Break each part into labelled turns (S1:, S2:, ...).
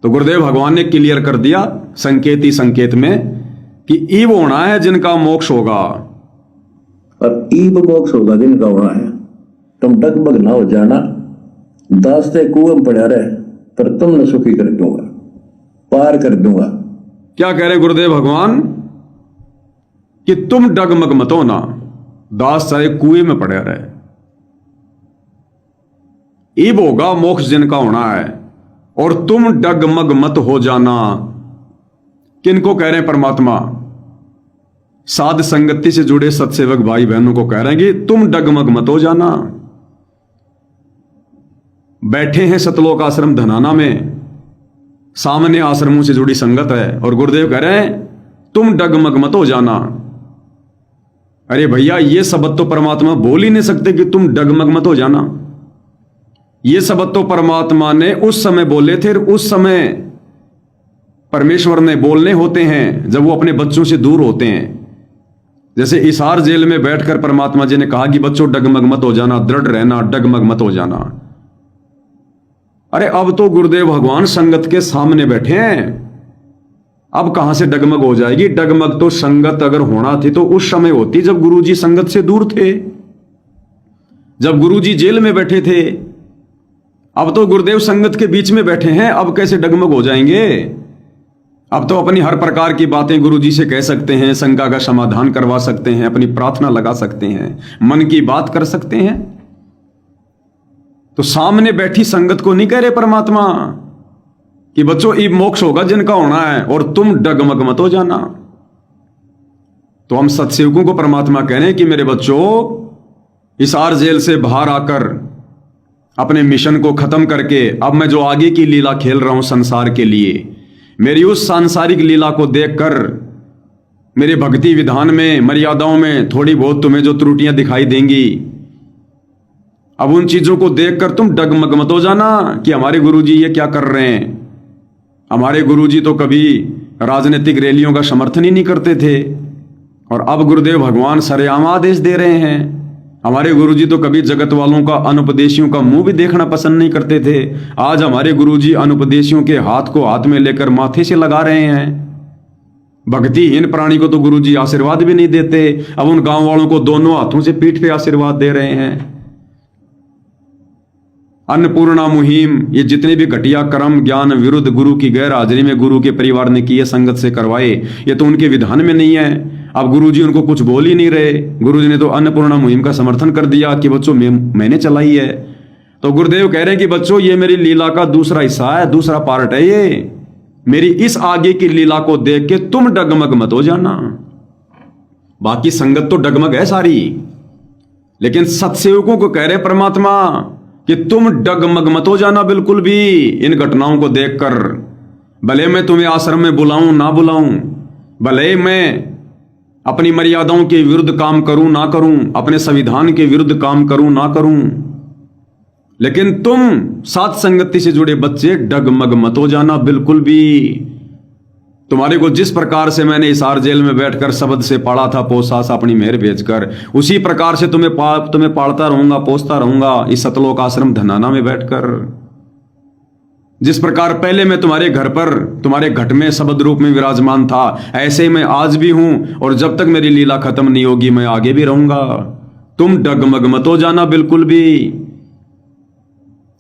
S1: तो गुरुदेव भगवान ने क्लियर कर दिया संकेत ही संकेत में कि ईब होना है जिनका मोक्ष होगा।
S2: और ईब मोक्ष होगा जिनका होना है। तुम डगमग ना हो जाना, दास्ते कुएं में पड़ा रहे, पर तुमने सुखी कर दूंगा, पार कर दूंगा।
S1: क्या कह रहे गुरुदेव भगवान कि तुम डगमग मत होना, दास चाहे कुएं में पड़े रहे। ईब होगा मोक्ष जिनका होना है, और तुम डगमग मत हो जाना। किनको कह रहे हैं परमात्मा? साध संगति से जुड़े सत्सेवक भाई बहनों को कह रहे हैं कि तुम डगमग मत हो जाना। बैठे हैं सतलोक आश्रम धनाना में, सामान्य आश्रमों से जुड़ी संगत है, और गुरुदेव कह रहे हैं तुम डगमग मत हो जाना। अरे भैया, ये शब्द तो परमात्मा बोल ही नहीं सकते कि तुम डगमग मत हो जाना। ये शब्द तो परमात्मा ने उस समय बोले थे, उस समय परमेश्वर ने बोलने होते हैं जब वो अपने बच्चों से दूर होते हैं। जैसे इसार जेल में बैठकर परमात्मा जी ने कहा कि बच्चों डगमग मत हो जाना, दृढ़ रहना, डगमग मत हो जाना। अरे अब तो गुरुदेव भगवान संगत के सामने बैठे हैं, अब कहां से डगमग हो जाएगी? डगमग तो संगत अगर होना थी तो उस समय होती जब गुरुजी संगत से दूर थे, जब गुरुजी जेल में बैठे थे। अब तो गुरुदेव संगत के बीच में बैठे हैं, अब कैसे डगमग हो जाएंगे? अब तो अपनी हर प्रकार की बातें गुरुजी से कह सकते हैं, शंका का समाधान करवा सकते हैं, अपनी प्रार्थना लगा सकते हैं, मन की बात कर सकते हैं। तो सामने बैठी संगत को नहीं कह रहे परमात्मा कि बच्चों ईब मोक्ष होगा जिनका होना है, और तुम डगमग मत हो जाना। तो हम सत्सेवकों को परमात्मा कह रहे हैं कि मेरे बच्चों, इसार जेल से बाहर आकर अपने मिशन को खत्म करके अब मैं जो आगे की लीला खेल रहा हूं संसार के लिए, मेरी उस सांसारिक लीला को देखकर मेरे भक्ति विधान में, मर्यादाओं में थोड़ी बहुत तुम्हें जो त्रुटियां दिखाई देंगी, अब उन चीजों को देखकर तुम डगमग मत हो जाना कि हमारे गुरुजी ये क्या कर रहे हैं। हमारे गुरुजी तो कभी राजनीतिक रैलियों का समर्थन ही नहीं करते थे, और अब गुरुदेव भगवान सरेआम आदेश दे रहे हैं। हमारे गुरुजी तो कभी जगत वालों का, अनुपदेशियों का मुंह भी देखना पसंद नहीं करते थे, आज हमारे गुरुजी अनुपदेशियों के हाथ को हाथ में लेकर माथे से लगा रहे हैं। भक्तिहीन प्राणी को तो गुरुजी आशीर्वाद भी नहीं देते, अब उन गांव वालों को दोनों हाथों से पीठ पे आशीर्वाद दे रहे हैं। अन्नपूर्णा मुहिम, ये जितने भी घटिया कर्म ज्ञान विरुद्ध गुरु की गैर हाजिरी में गुरु के परिवार ने किए, संगत से करवाए, ये तो उनके विधान में नहीं है। अब गुरुजी उनको कुछ बोल ही नहीं रहे। गुरुजी ने तो अन्नपूर्णा मुहिम का समर्थन कर दिया कि बच्चों मैंने चलाई है। तो गुरुदेव कह रहे हैं कि बच्चों ये मेरी लीला का दूसरा हिस्सा है, दूसरा पार्ट है ये। मेरी इस आगे की लीला को देख के तुम डगमग मत हो जाना। बाकी संगत तो डगमग है सारी, लेकिन सत्सेवकों को कह रहे परमात्मा कि तुम डगमग मत हो जाना बिल्कुल भी इन घटनाओं को देखकर। भले मैं तुम्हें आश्रम में बुलाऊं ना बुलाऊं, भले मैं अपनी मर्यादाओं के विरुद्ध काम करूं ना करूं, अपने संविधान के विरुद्ध काम करूं ना करूं, लेकिन तुम साथ संगति से जुड़े बच्चे डगमग मत हो जाना बिल्कुल भी। तुम्हारे को जिस प्रकार से मैंने इसार जेल में बैठकर शब्द से पाला था, पोसा सा अपनी मेहर भेजकर, उसी प्रकार से तुम्हें पालता रहूंगा, पोसता रहूंगा इस सतलोक आश्रम धनाना में बैठकर। जिस प्रकार पहले मैं तुम्हारे घर पर, तुम्हारे घट में शब्द रूप में विराजमान था, ऐसे ही मैं आज भी हूं, और जब तक मेरी लीला खत्म नहीं होगी मैं आगे भी रहूंगा। तुम डगमग मत हो जाना बिल्कुल भी।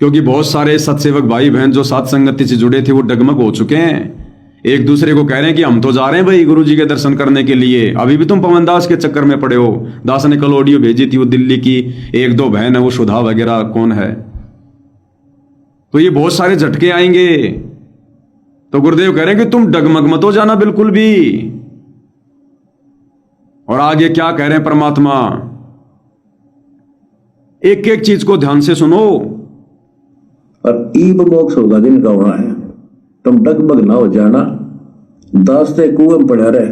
S1: क्योंकि बहुत सारे सत्सेवक भाई बहन जो साथ संगति से जुड़े थे वो डगमग हो चुके हैं, एक दूसरे को कह रहे हैं कि हम तो जा रहे हैं भाई गुरु जी के दर्शन करने के लिए, अभी भी तुम पवन दास के चक्कर में पड़े हो। दास ने कल ऑडियो भेजी थी, वो दिल्ली की एक दो बहन है, वो सुधा वगैरह कौन है। तो ये बहुत सारे झटके आएंगे। तो गुरुदेव कह रहे हैं कि तुम डगमग मत हो जाना बिल्कुल भी। और आगे क्या कह रहे हैं परमात्मा, एक एक चीज को ध्यान से सुनो।
S2: और ईब मोक्ष होगा जिनका होना है, तुम डगमग ना हो जाना, दास्ते कुएं में पड़ा रहे,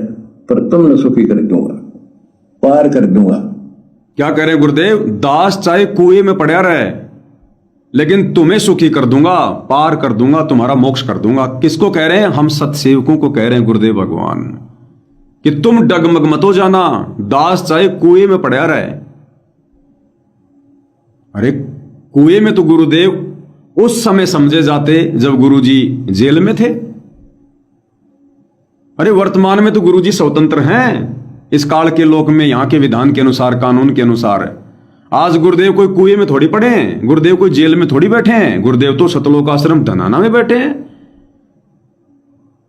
S2: पर तुमने सुखी कर दूंगा, पार कर दूंगा।
S1: क्या कह रहे गुरुदेव, दास चाहे कुएं में पड़ा रहे, लेकिन तुम्हें सुखी कर दूंगा, पार कर दूंगा, तुम्हारा मोक्ष कर दूंगा। किसको कह रहे हैं? हम सत्सेवकों को कह रहे हैं गुरुदेव भगवान कि तुम डगमग मत हो जाना, दास चाहे कुएं में पड़ा रहे। अरे कुएं में तो गुरुदेव उस समय समझे जाते जब गुरुजी जेल में थे। अरे वर्तमान में तो गुरुजी स्वतंत्र हैं इस काल के लोक में, यहां के विधान के अनुसार, कानून के अनुसार। आज गुरुदेव कोई कुएं में थोड़ी पड़े हैं, गुरुदेव कोई जेल में थोड़ी बैठे हैं, गुरुदेव तो सतलोक आश्रम धनाना में बैठे हैं।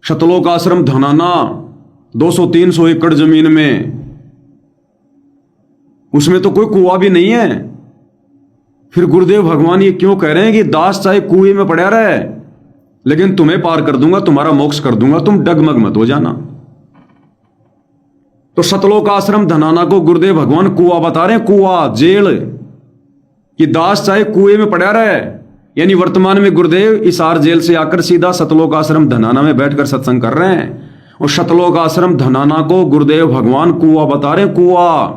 S1: सतलोक आश्रम धनाना 200-300 एकड़ जमीन में, उसमें तो कोई कुआं भी नहीं है। फिर गुरुदेव भगवान ये क्यों कह रहे हैं कि दास चाहे कुएं में पड़ा रहे लेकिन तुम्हें पार कर दूंगा, तुम्हारा मोक्ष कर दूंगा, तुम डगमग मत हो जाना। तो सतलोक आश्रम धनाना को गुरुदेव भगवान कुआं बता रहे हैं, कुआं, जेल, कि दास चाहे कुएं में पड़ा रहे। यानी वर्तमान में गुरुदेव इसार जेल से आकर सीधा सतलोक आश्रम धनाना में बैठकर सत्संग कर रहे हैं। और सतलोक आश्रम धनाना को गुरुदेव भगवान कुआं बता रहे हैं, कुआं।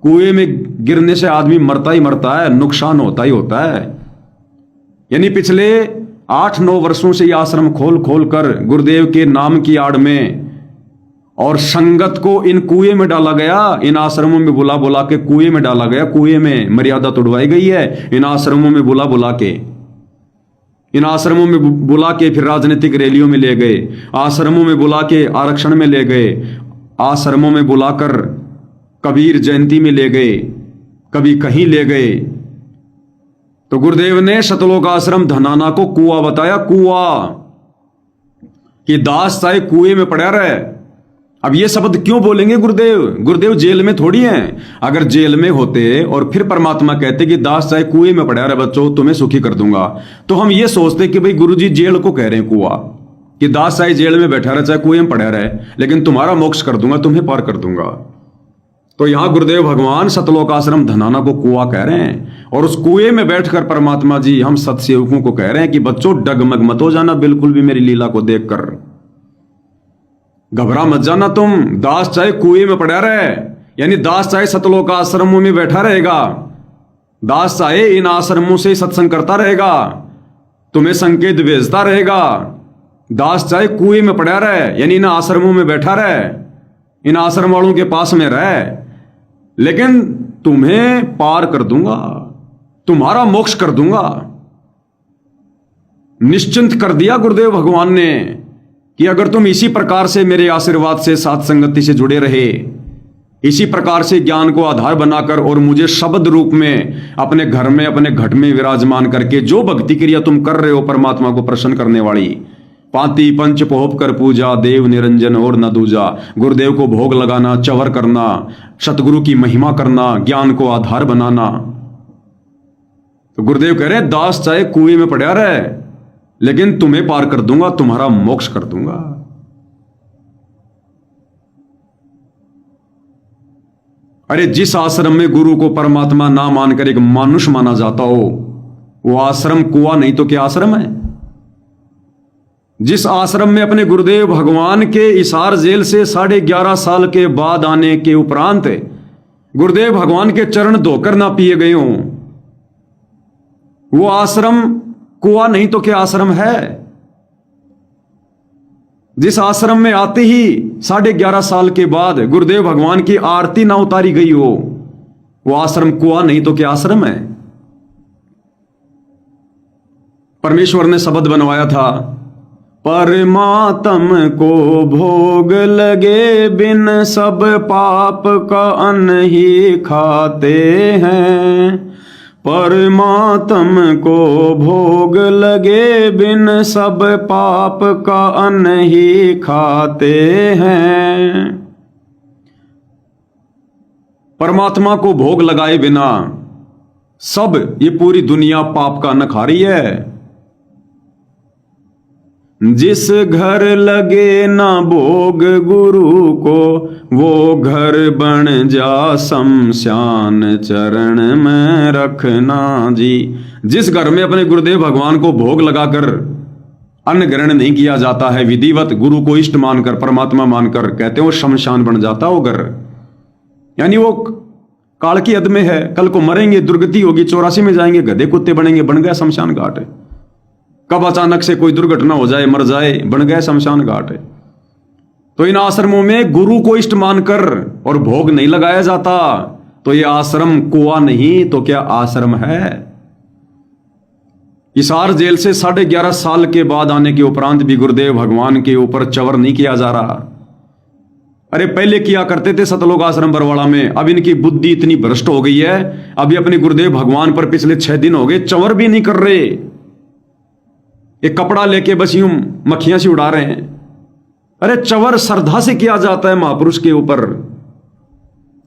S1: कुएं में गिरने से आदमी मरता ही मरता है, नुकसान होता ही होता है। यानी पिछले 8-9 वर्षों से यह आश्रम खोल खोल कर गुरुदेव के नाम की आड़ में और संगत को इन कुएं में डाला गया। इन आश्रमों में बुला बुला के कुएं में डाला गया, कुएं में मर्यादा तोड़वाई गई है। इन आश्रमों में बुला बुला के, इन आश्रमों में बुला के फिर राजनीतिक रैलियों में ले गए, आश्रमों में बुला के आरक्षण में ले गए, आश्रमों में बुलाकर कबीर जयंती में ले गए, कभी कहीं ले गए। तो गुरुदेव ने सतलोक आश्रम धनाना को कुआं बताया, कुआं, कि दास चाहे कुएं में पड़ा रहे। अब ये शब्द क्यों बोलेंगे गुरुदेव? गुरुदेव जेल में थोड़ी हैं। अगर जेल में होते और फिर परमात्मा कहते कि दास चाहे कुएं में पड़ा रहे बच्चों, तुम्हें सुखी कर दूंगा, तो हम ये सोचते कि भाई गुरुजी जेल को कह रहे हैं कुआं, कि दास चाहे जेल में बैठा रहे चाहे कुएं में पड़ा रहे, लेकिन तुम्हारा मोक्ष कर दूंगा, तुम्हें पार कर दूंगा। तो यहां गुरुदेव भगवान सतलोक आश्रम धनाना को कुआं कह रहे हैं। और उस कुएं में बैठकर परमात्मा जी हम सत्सेवकों को कह रहे हैं कि बच्चों डगमग मत हो जाना बिल्कुल भी मेरी लीला को देखकर, घबरा मत जाना तुम। दास चाहे कुएं में पड़ा रहे, यानी दास चाहे सतलोक आश्रमों में बैठा रहेगा, दास चाहे इन आश्रमों से सत्संग करता रहेगा, तुम्हें संकेत भेजता रहेगा, दास चाहे कुएं में पड़ा रहे, यानी इन आश्रमों में बैठा रहे, इन आश्रम वालों के पास में रहे, लेकिन तुम्हें पार कर दूंगा, तुम्हारा मोक्ष कर दूंगा। निश्चिंत कर दिया गुरुदेव भगवान ने कि अगर तुम इसी प्रकार से मेरे आशीर्वाद से साथ संगति से जुड़े रहे, इसी प्रकार से ज्ञान को आधार बनाकर और मुझे शब्द रूप में अपने घर में, अपने घट में विराजमान करके जो भक्ति क्रिया तुम कर रहे हो परमात्मा को प्रसन्न करने वाली, पाती पंच पोहप कर पूजा, देव निरंजन और न दूजा, गुरुदेव को भोग लगाना, चवर करना, सतगुरु की महिमा करना, ज्ञान को आधार बनाना। तो गुरुदेव कह रहे दास चाहे कुएं में पड़ा रहे, लेकिन तुम्हें पार कर दूंगा, तुम्हारा मोक्ष कर दूंगा। अरे जिस आश्रम में गुरु को परमात्मा ना मानकर एक मानुष माना जाता हो, वो आश्रम कुआं नहीं तो क्या आश्रम है? जिस आश्रम में अपने गुरुदेव भगवान के इसार जेल से 11.5 साल के बाद आने के उपरांत गुरुदेव भगवान के चरण धोकर ना पिए गए हों, वो आश्रम कुआं नहीं तो क्या आश्रम है? जिस आश्रम में आते ही 11.5 साल के बाद गुरुदेव भगवान की आरती ना उतारी गई हो, वो आश्रम कुआं नहीं तो क्या आश्रम है? परमेश्वर ने शब्द बनवाया था, परमात्म को भोग लगे बिन सब पाप का अन्न ही खाते हैं। परमात्म को भोग लगे बिन सब पाप का अन्न ही खाते हैं। परमात्मा को भोग लगाए बिना सब ये पूरी दुनिया पाप का अन्न खा रही है। जिस घर लगे ना भोग गुरु को, वो घर बन जा शमशान चरण में रखना जी। जिस घर में अपने गुरुदेव भगवान को भोग लगाकर अन्न ग्रहण नहीं किया जाता है विधिवत, गुरु को इष्ट मानकर, परमात्मा मानकर, कहते हैं वो शमशान बन जाता हो घर। यानी वो काल की हद में है, कल को मरेंगे, दुर्गति होगी, 84 में जाएंगे, गधे कुत्ते बनेंगे, बन गया शमशान घाट। कब अचानक से कोई दुर्घटना हो जाए, मर जाए, बन गया शमशान घाट। तो इन आश्रमों में गुरु को इष्ट मानकर और भोग नहीं लगाया जाता, तो ये आश्रम कुआं नहीं तो क्या आश्रम है? हिसार जेल से 11.5 साल के बाद आने के उपरांत भी गुरुदेव भगवान के ऊपर चवर नहीं किया जा रहा। अरे पहले किया करते थे सतलोक आश्रम बरवाड़ा में, अब इनकी बुद्धि इतनी भ्रष्ट हो गई है, अभी अपने गुरुदेव भगवान पर पिछले 6 दिन हो गए चवर भी नहीं कर रहे। एक कपड़ा लेके बस यूं मक्खियां सी उड़ा रहे हैं। अरे चवर श्रद्धा से किया जाता है महापुरुष के ऊपर,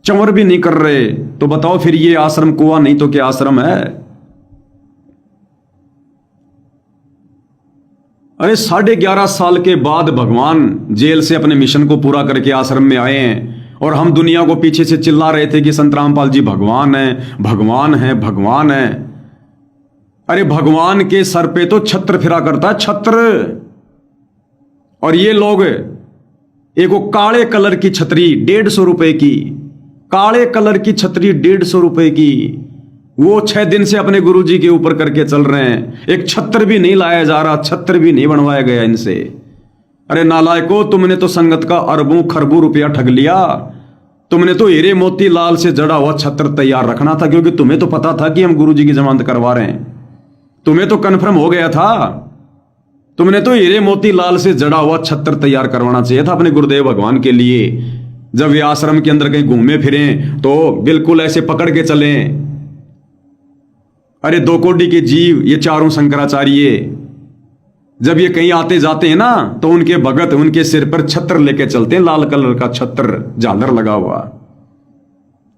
S1: चवर भी नहीं कर रहे। तो बताओ फिर ये आश्रम कुआं नहीं तो क्या आश्रम है? अरे 11.5 साल के बाद भगवान जेल से अपने मिशन को पूरा करके आश्रम में आए हैं, और हम दुनिया को पीछे से चिल्ला रहे थे कि संत रामपाल जी भगवान है, भगवान है, भगवान है। अरे भगवान के सर पे तो छत्र फिरा करता है, छत्र। और ये लोग एक वो काले कलर की छतरी 150 रुपए की, काले कलर की छतरी 150 रुपए की, वो 6 दिन से अपने गुरुजी के ऊपर करके चल रहे हैं। एक छत्र भी नहीं लाया जा रहा, छत्र भी नहीं बनवाया गया इनसे। अरे नालायको, तुमने तो संगत का अरबों खरबों रुपया ठग लिया। तुमने तो हीरे मोती लाल से जड़ा हुआ छत्र तैयार रखना था, क्योंकि तुम्हें तो पता था कि हम गुरुजी की जमानत करवा रहे हैं। तुम्हें तो कन्फर्म हो गया था। तुमने तो हीरे मोती लाल से जड़ा हुआ छत्र तैयार करवाना चाहिए था अपने गुरुदेव भगवान के लिए। जब वे आश्रम के अंदर कहीं घूमे फिरें तो बिल्कुल ऐसे पकड़ के चलें। अरे 2 कोटि के जीव, ये चारों शंकराचार्य, जब ये कहीं आते जाते हैं ना तो उनके भगत उनके सिर पर छत्र लेके चलते हैं, लाल कलर का छत्र, झालर लगा हुआ।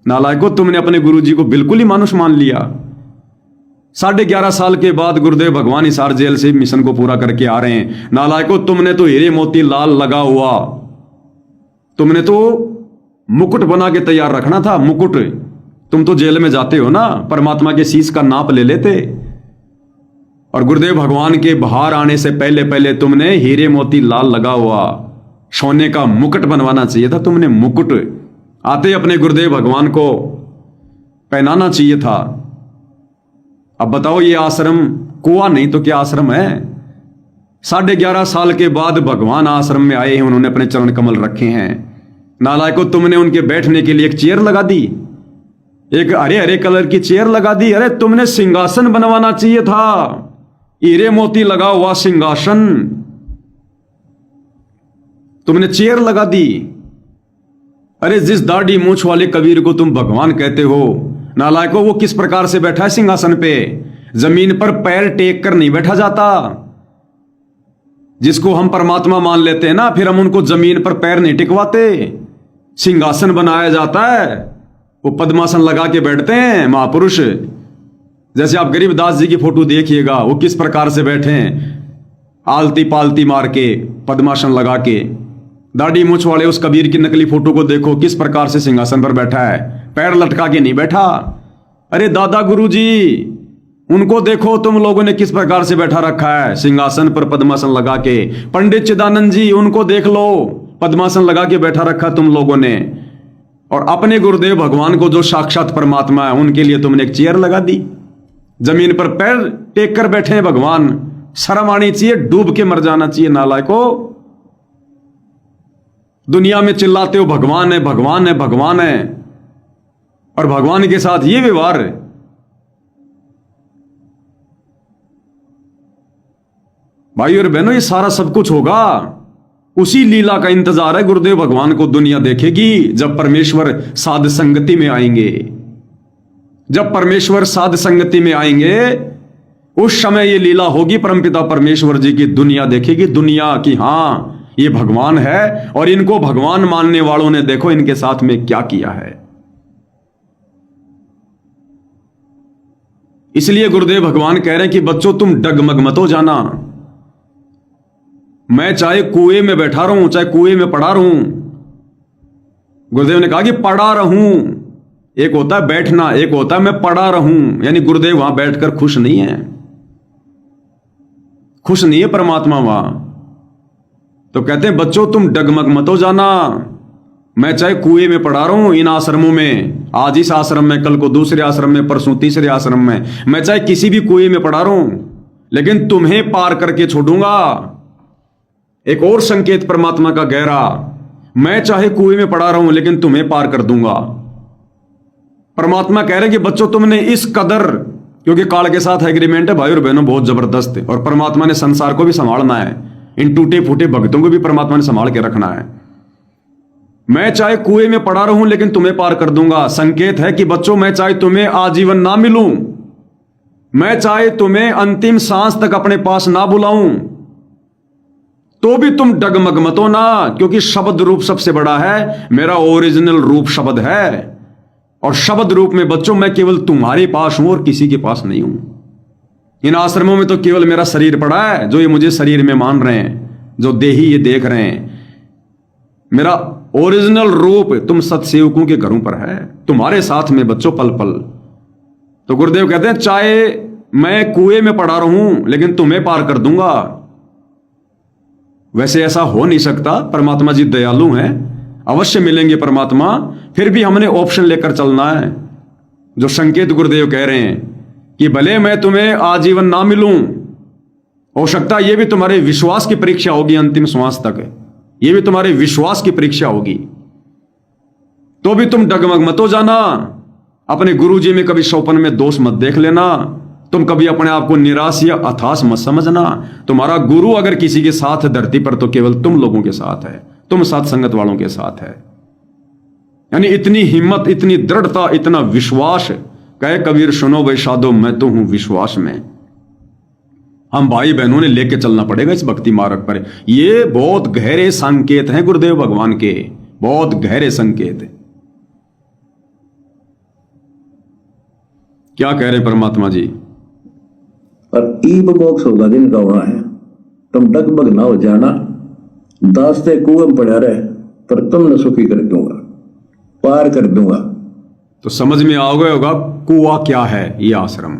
S1: नालायको, तुमने अपने गुरुजी को बिल्कुल ही मानुष मान लिया। 11.5 साल के बाद गुरुदेव भगवान हिसार जेल से मिशन को पूरा करके आ रहे हैं। नालायको, तुमने तो हीरे मोती लाल लगा हुआ, तुमने तो मुकुट बना के तैयार रखना था, मुकुट। तुम तो जेल में जाते हो ना, परमात्मा के शीश का नाप ले लेते। और गुरुदेव भगवान के बाहर आने से पहले पहले तुमने हीरे मोती लाल लगा हुआ सोने का मुकुट बनवाना चाहिए था। तुमने मुकुट आते अपने गुरुदेव भगवान को पहनाना चाहिए था। अब बताओ, ये आश्रम कुआं नहीं तो क्या आश्रम है? 11.5 साल के बाद भगवान आश्रम में आए हैं, उन्होंने अपने चरण कमल रखे हैं। नालायको, तुमने उनके बैठने के लिए एक चेयर लगा दी, एक हरे हरे कलर की चेयर लगा दी। अरे तुमने सिंहासन बनवाना चाहिए था, हीरे मोती लगा हुआ सिंहासन, तुमने चेयर लगा दी। अरे जिस दाढ़ी मूछ वाले कबीर को तुम भगवान कहते हो, नालायको, वो किस प्रकार से बैठा है सिंहासन पे? जमीन पर पैर टेक कर नहीं बैठा जाता। जिसको हम परमात्मा मान लेते हैं ना, फिर हम उनको जमीन पर पैर नहीं टिकवाते, सिंहासन बनाया जाता है। वो पद्मासन लगा के बैठते हैं महापुरुष। जैसे आप गरीबदास जी की फोटो देखिएगा, वो किस प्रकार से बैठे हैं, आलती पालती मार के, पद्मासन लगा के। दाढ़ी मूछ वाले उस कबीर की नकली फोटो को देखो, किस प्रकार से सिंहासन पर बैठा है, पैर लटका के नहीं बैठा। अरे दादा गुरु जी, उनको देखो तुम लोगों ने किस प्रकार से बैठा रखा है, सिंहासन पर पद्मासन लगा के। पंडित चिदानंद जी, उनको देख लो, पद्मासन लगा के बैठा रखा तुम लोगों ने। और अपने गुरुदेव भगवान को, जो साक्षात परमात्मा है, उनके लिए तुमने एक चेयर लगा दी, जमीन पर पैर टेक कर बैठे हैं भगवान। शर्म आनी चाहिए, डूब के मर जाना चाहिए नालायको। दुनिया में चिल्लाते हो भगवान है, भगवान है, भगवान है, और भगवान के साथ ये व्यवहार। भाई और बहनों, ये सारा सब कुछ होगा, उसी लीला का इंतजार है गुरुदेव भगवान को दुनिया देखेगी, जब परमेश्वर साध संगति में आएंगे। जब परमेश्वर साध संगति में आएंगे, उस समय ये लीला होगी, परमपिता परमेश्वर जी की दुनिया देखेगी, दुनिया की हां ये भगवान है, और इनको भगवान मानने वालों ने देखो इनके साथ में क्या किया है। इसलिए गुरुदेव भगवान कह रहे हैं कि बच्चों, तुम डगमग मत हो जाना। मैं चाहे कुएं में बैठा रहूं, चाहे कुएं में पड़ा रहूं, गुरुदेव ने कहा कि पड़ा रहूं। एक होता है बैठना, एक होता है मैं पड़ा रहूं, यानी गुरुदेव वहां बैठकर खुश नहीं है, खुश नहीं है परमात्मा वहां। तो कहते हैं बच्चों, तुम डगमग मत हो जाना। मैं चाहे कुएं में पड़ा रहूं, इन आश्रमों में, आज इस आश्रम में, कल को दूसरे आश्रम में, परसों तीसरे आश्रम में, मैं चाहे किसी भी कुएं में पड़ा रहूं, लेकिन तुम्हें पार करके छोड़ूंगा। एक और संकेत परमात्मा का गहरा, मैं चाहे कुएं में पड़ा रहूं लेकिन तुम्हें पार कर दूंगा। परमात्मा कह रहे हैं कि बच्चों, तुमने इस कदर क्योंकि काल के साथ एग्रीमेंट है भाई और बहनों बहुत जबरदस्त है, और परमात्मा ने संसार को भी संभालना है, इन टूटे फूटे भक्तों को भी परमात्मा ने संभाल के रखना है। मैं चाहे कुएं में पड़ा रहूं लेकिन तुम्हें पार कर दूंगा। संकेत है कि बच्चों मैं चाहे तुम्हें आजीवन ना मिलूं, मैं चाहे तुम्हें अंतिम सांस तक अपने पास ना बुलाऊं, तो भी तुम डगमग मत हो ना, क्योंकि शब्द रूप सबसे बड़ा है। मेरा ओरिजिनल रूप शब्द है, और शब्द रूप में बच्चों मैं केवल तुम्हारे पास हूं और किसी के पास नहीं हूं। इन आश्रमों में तो केवल मेरा शरीर पड़ा है, जो ये मुझे शरीर में मान रहे हैं, जो देही ये देख रहे हैं। मेरा ओरिजिनल रूप तुम सत्सेवकों के घरों पर है, तुम्हारे साथ में बच्चों पल पल। तो गुरुदेव कहते हैं चाहे मैं कुएं में पड़ा रहूं लेकिन तुम्हें पार कर दूंगा। वैसे ऐसा हो नहीं सकता, परमात्मा जी दयालु हैं, अवश्य मिलेंगे परमात्मा, फिर भी हमने ऑप्शन लेकर चलना है। जो संकेत गुरुदेव कह रहे हैं कि भले मैं तुम्हें आजीवन ना मिलूं, हो सकता है ये भी तुम्हारे विश्वास की परीक्षा होगी, अंतिम श्वास तक ये भी तुम्हारे विश्वास की परीक्षा होगी, तो भी तुम डगमग मत हो जाना। अपने गुरु जी में कभी सौपन में दोष मत देख लेना, तुम कभी अपने आप को निराश या हताश मत समझना। तुम्हारा गुरु अगर किसी के साथ है धरती पर, तो केवल तुम लोगों के साथ है, तुम सत्संगत वालों के साथ है। यानी इतनी हिम्मत, इतनी दृढ़ता, इतना विश्वास। कहे कबीर सुनो भाई साधो मैं तो हूं विश्वास में। हम भाई बहनों ने लेके चलना पड़ेगा इस भक्ति मार्ग पर। ये बहुत गहरे संकेत हैं गुरुदेव भगवान के, बहुत गहरे संकेत है। क्या कह रहे हैं परमात्मा जी?
S2: और ईब मोक्ष होगा दिन का होना है, तुम डगमग ना हो जाना, दास्ते कुएं में पड़ा रहे, पर तुमने सुखी कर दूंगा, पार कर दूंगा।
S1: तो समझ में आ गया होगा कुआं क्या है, ये आश्रम।